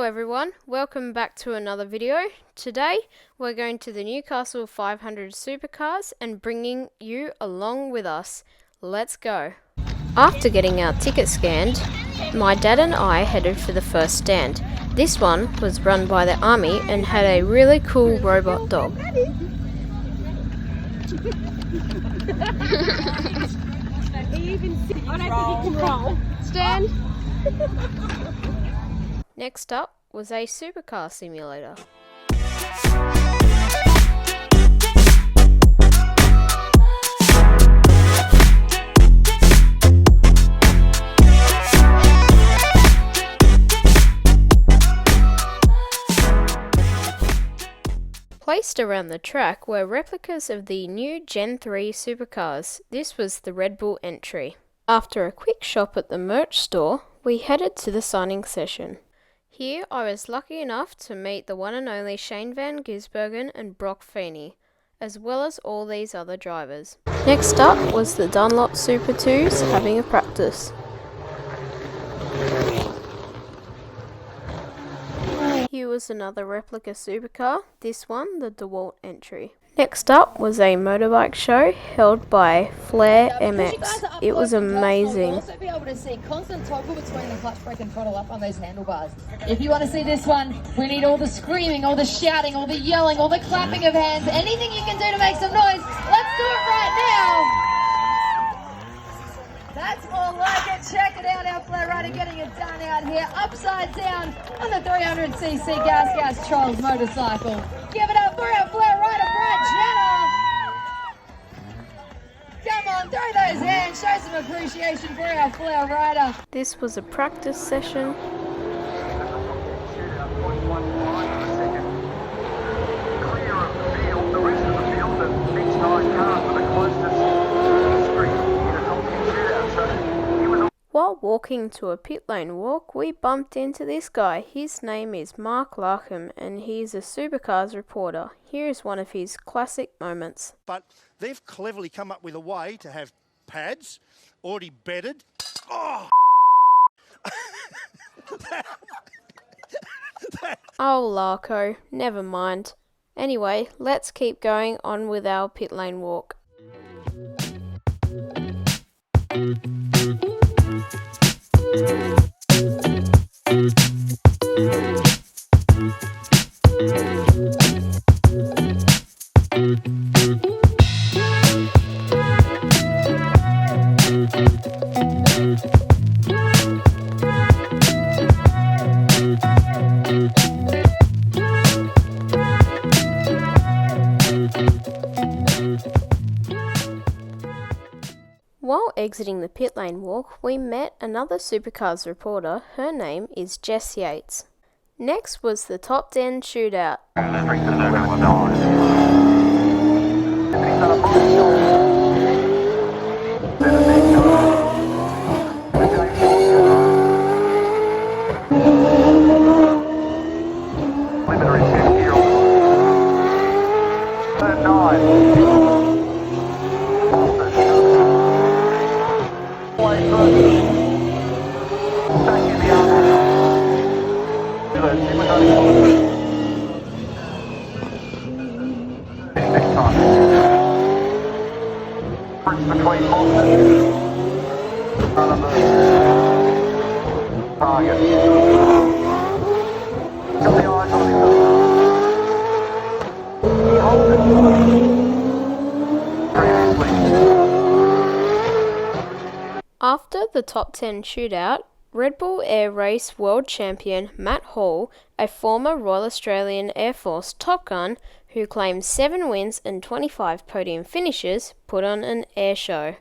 everyone, welcome back to another video. Today we're going to the Newcastle 500 Supercars and bringing you along with us. Let's go. After getting our ticket scanned, my dad and I headed for the first stand. This one was run by the army and had a really cool robot dog. Stand. Next up was a supercar simulator. Placed around the track were replicas of the new Gen 3 supercars. This was the Red Bull entry. After a quick shop at the merch store, we headed to the signing session. Here I was lucky enough to meet the one and only Shane van Gisbergen and Brock Feeney, as well as all these other drivers. Next up was the Dunlop Super 2s having a practice. Here was another replica supercar, this one the DeWalt entry. Next up was a motorbike show held by Flair MX. It was amazing. You'll also be able to see constant toggle between the clutch brake and throttle up on those handlebars. If you want to see this one, we need all the screaming, all the shouting, all the yelling, all the clapping of hands, anything you can do to make some noise. Let's do it right now. That's more like it. Check it out, our Flair rider getting it done out here, upside down on the 300cc Gas Trolls motorcycle. Give it up for our Flair rider, Brad Jenner. Come on, throw those hands, show some appreciation for our Flair rider. This was a practice session. While walking to a pit lane walk, we bumped into this guy. His name is Mark Larkham and he's a Supercars reporter. Here is one of his classic moments. But they've cleverly come up with a way to have pads already bedded. Oh! Oh, Larko, never mind. Anyway, let's keep going on with our pit lane walk. While exiting the pit lane walk, we met another Supercars reporter. Her name is Jess Yates. Next was the top 10 shootout. After the top 10 shootout, Red Bull Air Race World Champion Matt Hall, a former Royal Australian Air Force Top Gun who claimed 7 wins and 25 podium finishes, put on an air show.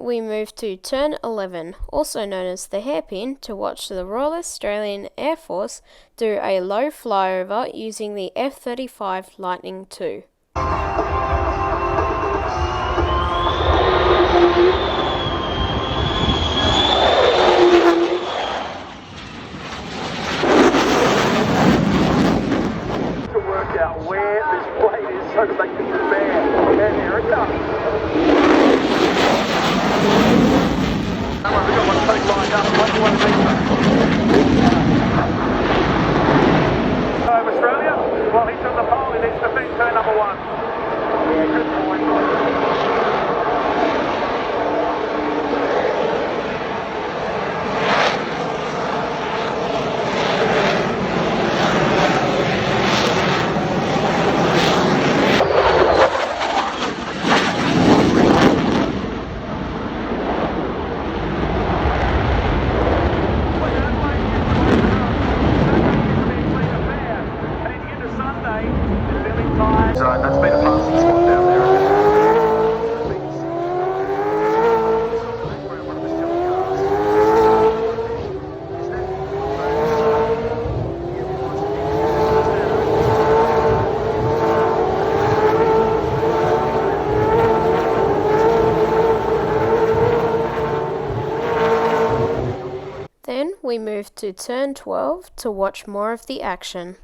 we moved to turn 11, also known as the hairpin, to watch the Royal Australian Air Force do a low flyover using the F-35 Lightning II. Where this plate is so that they can prepare. And here it comes. Come on, we've got one plate lined up. What do you want to do? Home Australia. Well, he took the pole. He needs to defend turn number 1. Yeah, good point. Right, that's been a passing spot down there. Then we moved to turn 12 to watch more of the action.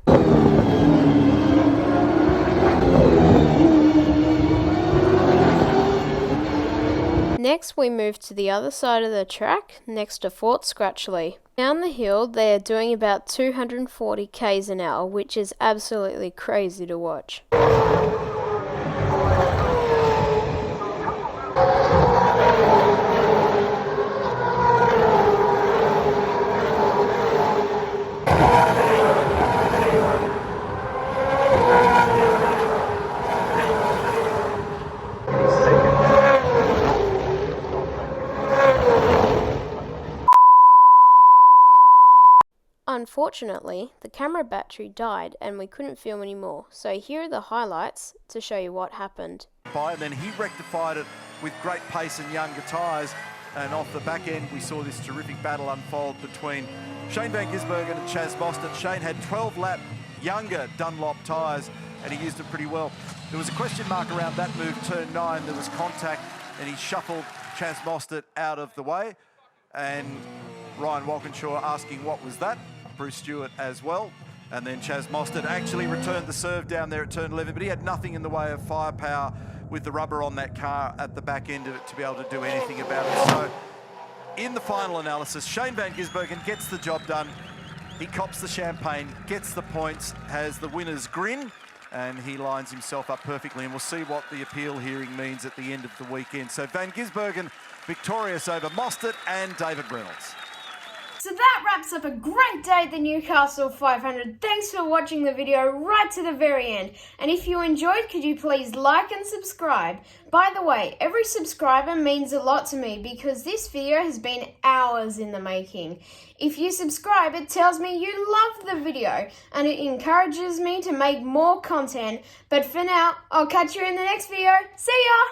Next we moved to the other side of the track, next to Fort Scratchley. Down the hill they are doing about 240 k's an hour, which is absolutely crazy to watch. Unfortunately, the camera battery died and we couldn't film anymore, so here are the highlights to show you what happened. And then he rectified it with great pace and younger tyres, and off the back end we saw this terrific battle unfold between Shane Van Gisbergen and Chaz Mostert. Shane had 12-lap younger Dunlop tyres and he used them pretty well. There was a question mark around that move, turn 9, there was contact and he shuffled Chaz Mostert out of the way, and Ryan Walkinshaw asking what was that, Bruce Stewart as well, and then Chaz Mostert actually returned the serve down there at turn 11, but he had nothing in the way of firepower with the rubber on that car at the back end of it to be able to do anything about it. So in the final analysis, Shane Van Gisbergen gets the job done. He cops the champagne, gets the points, has the winner's grin, and he lines himself up perfectly, and we'll see what the appeal hearing means at the end of the weekend. So Van Gisbergen victorious over Mostert and David Reynolds. So that wraps up a great day at the Newcastle 500. Thanks for watching the video right to the very end. And if you enjoyed, could you please like and subscribe? By the way, every subscriber means a lot to me because this video has been hours in the making. If you subscribe, it tells me you love the video and it encourages me to make more content. But for now, I'll catch you in the next video. See ya!